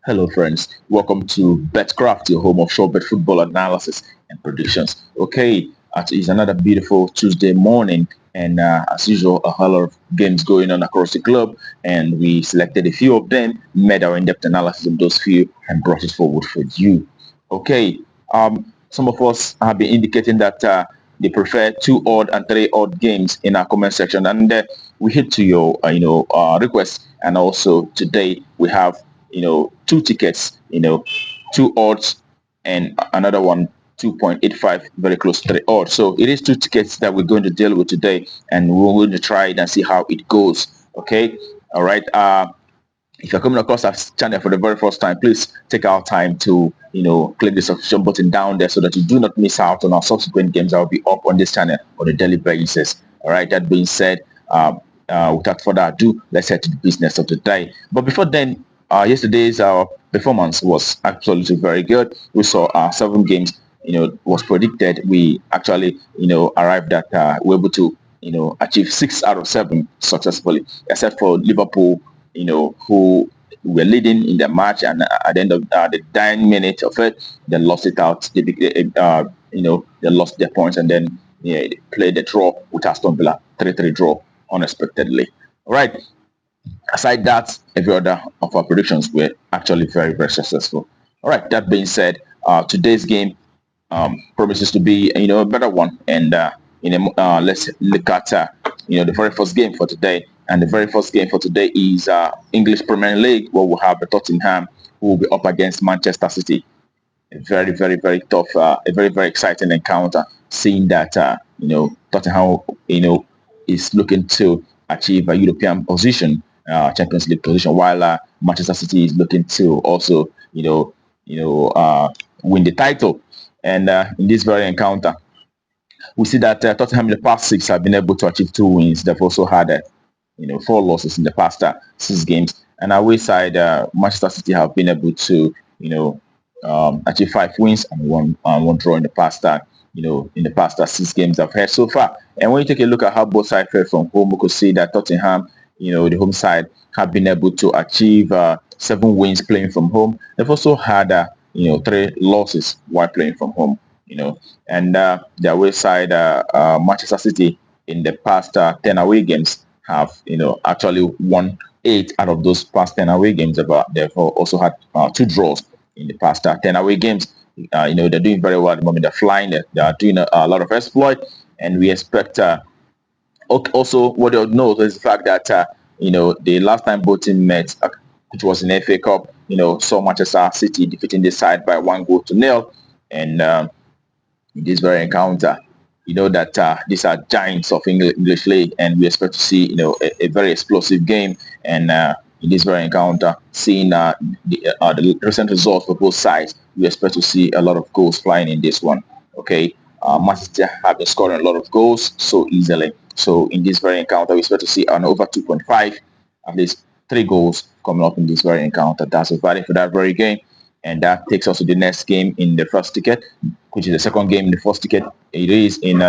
Hello, friends. Welcome to Betkraft, your home of short bet football analysis and predictions. Okay, it is another beautiful Tuesday morning, and as usual, a whole lot of games going on across the globe. And we selected a few of them, made our in-depth analysis of those few, and brought it forward for you. Okay, some of us have been indicating that they prefer two odd and three odd games in our comment section, and we hit to your request. And also today we have two tickets, two odds and another one 2.85, very close to 3 odds. So it is two tickets that we're going to deal with today, and we're going to try it and see how it goes. Okay, all right. If you're coming across our channel for the very first time, please take our time to click the subscription button down there so that you do not miss out on our subsequent games that will be up on this channel on a daily basis. All right, that being said, without further ado, let's head to the business of the day. But before then, yesterday's performance was absolutely very good. We saw 7 games was predicted. We actually arrived at we're able to achieve 6 out of 7 successfully, except for Liverpool, who were leading in the match, and at the end of the dying minute of it, they lost it out. They lost their points, and then they played the draw with Aston Villa, 3-3 draw unexpectedly. All right. Aside that, every other of our predictions were actually very, very successful. All right. That being said, today's game promises to be a better one, and let's look at the very first game for today. And the very first game for today is English Premier League, where we'll have the Tottenham, who will be up against Manchester City. A very, very, very tough, a very, very exciting encounter. Seeing that Tottenham, is looking to achieve a European position, Champions League position, while Manchester City is looking to also, win the title. And in this very encounter, we see that Tottenham in the past 6 have been able to achieve 2 wins. They've also had 4 losses in the past 6 games. And away side, Manchester City have been able to achieve 5 wins and one draw in the past in the past 6 games they've had so far. And when you take a look at how both sides fared from home, we could see that Tottenham, the home side, have been able to achieve 7 wins playing from home. They've also had 3 losses while playing from home. And the away side, Manchester City, in the past 10 away games have actually won 8 out of those past 10 away games. They've also had 2 draws in the past 10 away games. They're doing very well at the moment. They're flying. They're doing a lot of exploit, and we expect. Also, what you'll note is the fact that the last time both teams met, which was in FA Cup, saw Manchester City defeating the side by 1 goal to 0, and in this very encounter, that these are giants of English League, and we expect to see a very explosive game. And in this very encounter, seeing the recent results for both sides, we expect to see a lot of goals flying in this one. Okay, Manchester have been scoring a lot of goals so easily. So in this very encounter, we expect to see an over 2.5, at least 3 goals coming up in this very encounter. That's a value for that very game. And that takes us to the next game in the first ticket, which is the second game in the first ticket. It is in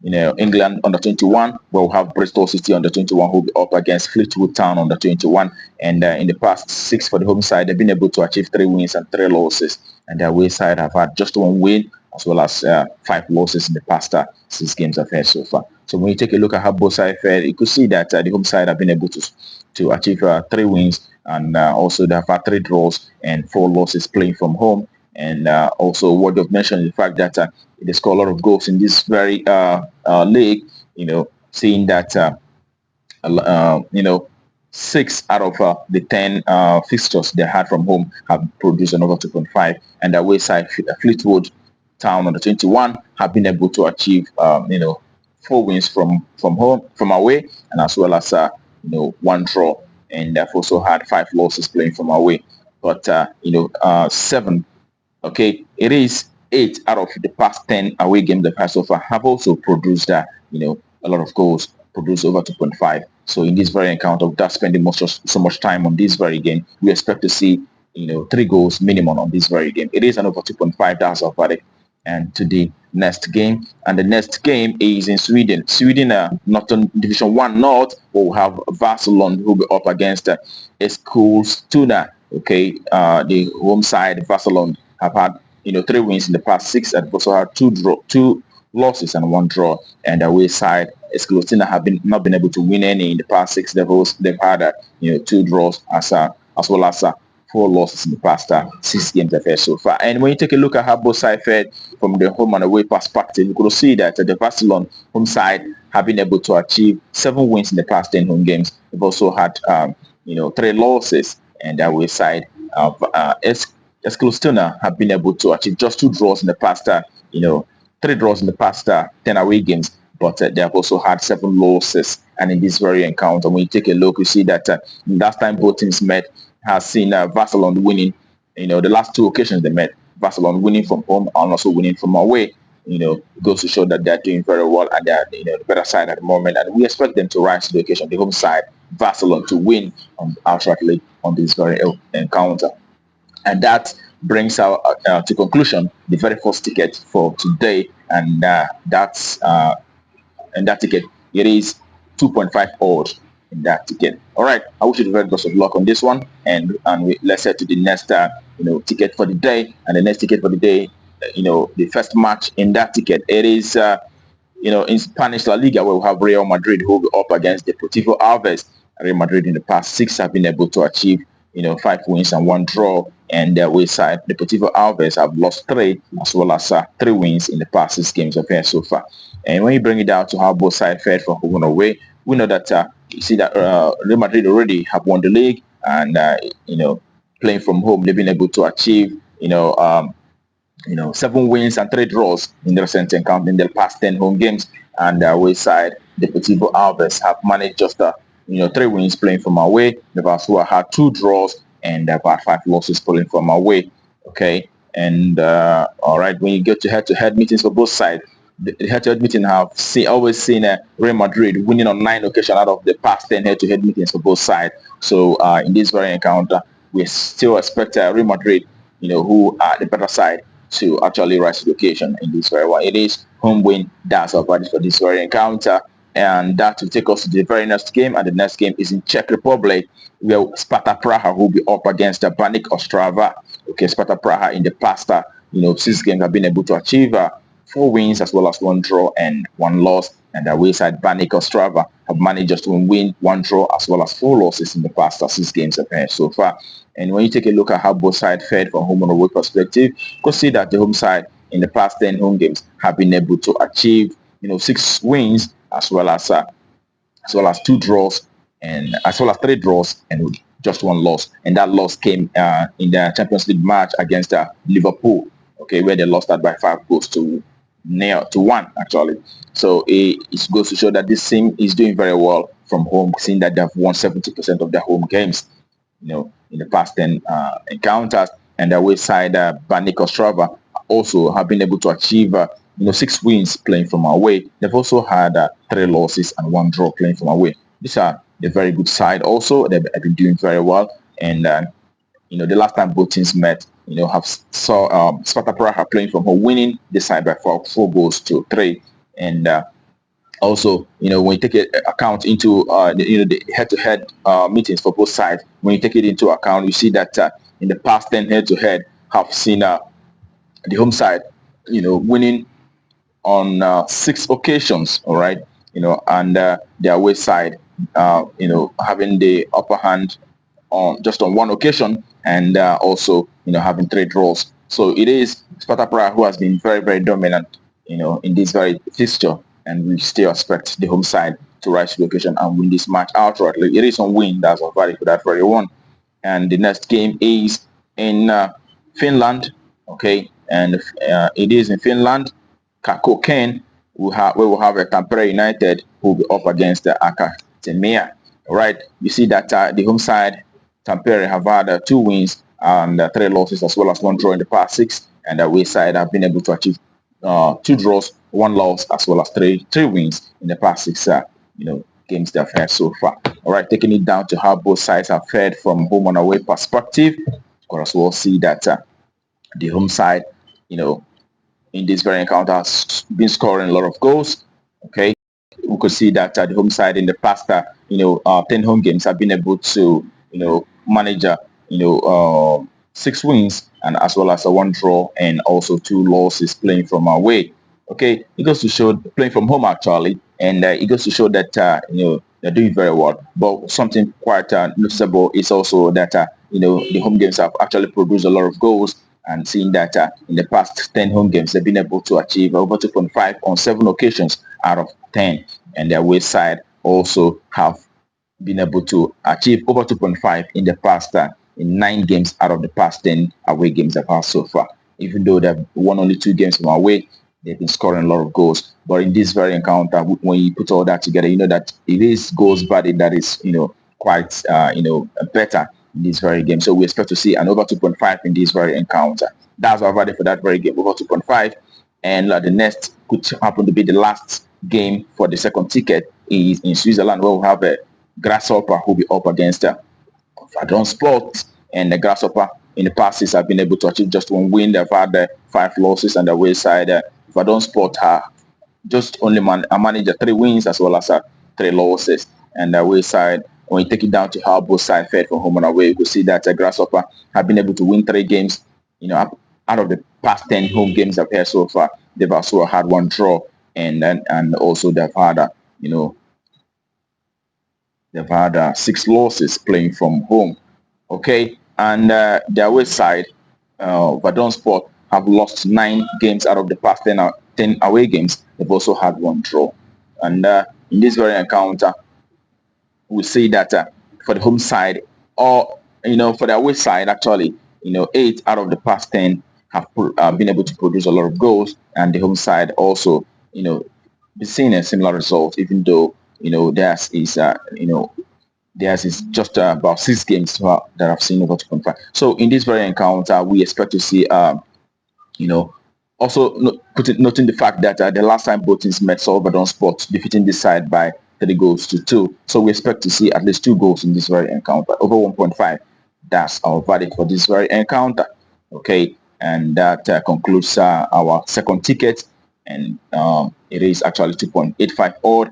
England under 21, where we'll have Bristol City under 21, who will be up against Fleetwood Town under 21. And in the past 6 for the home side, they've been able to achieve 3 wins and 3 losses. And their away side have had just 1 win, as well as 5 losses in the past 6 games they've had so far. So when you take a look at how both sides fared, you could see that the home side have been able to achieve 3 wins, and also they have had 3 draws and 4 losses playing from home. And also what you've mentioned is the fact that they score a lot of goals in this very league. Seeing that 6 out of the 10 fixtures they had from home have produced an over 2.5, and the away side Fleetwood Town under 21 have been able to achieve 4 wins from away, and as well as 1 draw, and they've also had 5 losses playing from away. But 7, okay, it is 8 out of the past 10 away games they've had so far have also produced a lot of goals, produced over 2.5. So in this very encounter, without spending so much time on this very game, we expect to see 3 goals minimum on this very game. It is an over 2.5. That's our verdict. And to the next game, and the next game is in Sweden. Northern Division 1 North, will have Barcelona, who will be up against Eskilstuna Okay, the home side, Barcelona, have had 3 wins in the past 6, and also had two losses and 1 draw. And the away side, Escalostina have not been able to win any in the past 6. They've had 2 draws as well as 4 losses in the past 6 games they've had so far. And when you take a look at how both sides fared from the home and away perspective, you could see that the Barcelona home side have been able to achieve 7 wins in the past 10 home games. They've also had 3 losses, and the away side of Escalostina have been able to achieve just 2 draws in the past 3 draws in the past 10 away games, but they have also had 7 losses. And in this very encounter, when you take a look, you see that last time both teams met has seen Barcelona winning. The last 2 occasions they met, Barcelona winning from home and also winning from away. Goes to show that they're doing very well and they're the better side at the moment. And we expect them to rise to the occasion, the home side, Barcelona, to win outrightly on this very encounter. And that brings our to conclusion the very first ticket for today, and that ticket, it is 2.5 odds in that ticket. All right, I wish you the very best of luck on this one, and let's head to the next ticket for the day. And the next ticket for the day, the first match in that ticket, it is in Spanish La Liga, where we have Real Madrid who will be up against Deportivo Alaves. Real Madrid in the past 6 have been able to achieve 5 wins and 1 draw, and their way side, Deportivo Alaves, have lost 3 as well as 3 wins in the past 6 games of here so far. And when you bring it down to how both sides fared from home and away, we know that you see that Real Madrid already have won the league, and playing from home, they've been able to achieve 7 wins and 3 draws in the recent encounter in the past 10 home games. And away side, Deportivo Alaves have managed just 3 wins playing from away. They've also had 2 draws and they've had 5 losses playing from away. Okay, and all right, when you get to head-to-head meetings for both sides, the head-to-head meeting have always seen Real Madrid winning on 9 occasions out of the past 10 head-to-head meetings for both sides. So in this very encounter, we still expect Real Madrid, who are the better side, to actually rise to the occasion in this very one. It is home win. That's our verdict for this very encounter. And that will take us to the very next game. And the next game is in Czech Republic, where Sparta Praha will be up against the Baník Ostrava. Okay, Sparta Praha in the past 6 games have been able to achieve 4 wins as well as 1 draw and 1 loss. And the away side, Baník Ostrava, have managed just to win, 1 draw as well as 4 losses in the past 6 games so far. And when you take a look at how both sides fared from home and away perspective, you can see that the home side in the past 10 home games have been able to achieve 6 wins as well as 2 draws and as well as 3 draws and just 1 loss. And that loss came in the Champions League match against Liverpool, okay, where they lost that by 5 goals to 1 actually. So it goes to show that this team is doing very well from home, seeing that they've won 70% of their home games in the past 10 encounters. And the away side, Baník Ostrava, also have been able to achieve 6 wins playing from away. They've also had 3 losses and 1 draw playing from away. These are the very good side also. They've been doing very well. And the last time both teams met, saw Sparta Praha playing from home, winning the side by 4 goals to 3. And also, when you take account into the head-to-head meetings for both sides, when you take it into account, you see that in the past 10 head-to-head have seen the home side, winning on 6 occasions, all right, and the away side, having the upper hand on 1 occasion, and also, having 3 draws. So it is Sparta Praha who has been very, very dominant, in this very fixture. And we still expect the home side to rise to the occasion and win this match outrightly. It is on win. That's a value for that very one. And the next game is in Finland. Okay, and it is in Finland. Kakoken, we will have a Tampere United who will be up against the Academia. All right, you see that the home side, Tampere, have had 2 wins and 3 losses as well as 1 draw in the past 6. And the away side have been able to achieve 2 draws, 1 loss, as well as 3 wins in the past 6 games they've had so far. All right, taking it down to how both sides have fared from home and away perspective, you can as well see that the home side, in this very encounter has been scoring a lot of goals. Okay, we could see that the home side in the past 10 home games have been able to manage 6 wins and as well as a 1 draw and also 2 losses playing from away. Okay, it goes to show playing from home actually, and it goes to show that they're doing very well. But something quite noticeable is also that the home games have actually produced a lot of goals. And seeing that in the past 10 home games, they've been able to achieve over 2.5 on 7 occasions out of 10. And their away side also have been able to achieve over 2.5 in the past in 9 games out of the past 10 away games they've had so far. Even though they've won only 2 games from away, they've been scoring a lot of goals. But in this very encounter, when you put all that together, you know that it is goals value that is quite better in this very game. So we expect to see an over 2.5 in this very encounter. That's our value for that very game, over 2.5. And the next could happen to be the last game for the second ticket is in Switzerland, where we have a Grasshopper who will be up against Fadon Sport. And the Grasshopper in the past years have been able to achieve just 1 win. They've had 5 losses on the away side. Fadon Sport have just only managed 3 wins as well as 3 losses. And the away side, when you take it down to how both sides fared from home and away, you could see that Grasshopper have been able to win 3 games. Out of the past 10 home games they've had so far, they've also had 1 draw, and also they've had they've had 6 losses playing from home. Okay, and the away side, Vadon Sport have lost 9 games out of the past 10 away games. They've also had 1 draw, and in this very encounter, we see that for the home side, or for the away side, actually, 8 out of the past 10 have been able to produce a lot of goals, and the home side also, be seeing a similar result, even though theirs is just about 6 games that I've seen over 2.5. So in this very encounter, we expect to see, also noting the fact that the last time both teams met, Salvador Sport defeating this side by 3 goals to 2. So we expect to see at least 2 goals in this very encounter, over 1.5. That's our verdict for this very encounter. Okay, and that concludes our second ticket, and it is actually 2.85 odd.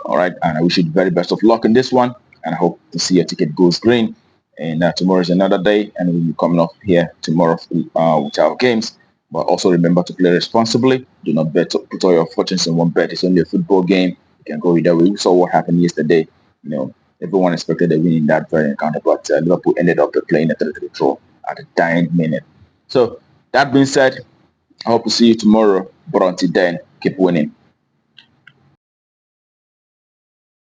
All right, and I wish you the very best of luck in this one, and I hope to see your ticket goes green. And tomorrow is another day, and we'll be coming up here tomorrow with our games. But also remember to play responsibly. Do not put all your fortunes in one bet. It's only a football game. You can go either way. We saw what happened yesterday. Everyone expected a win in that very encounter, but Liverpool ended up playing a 3-3 draw at the dying minute. So that being said, I hope to see you tomorrow. But until then, keep winning.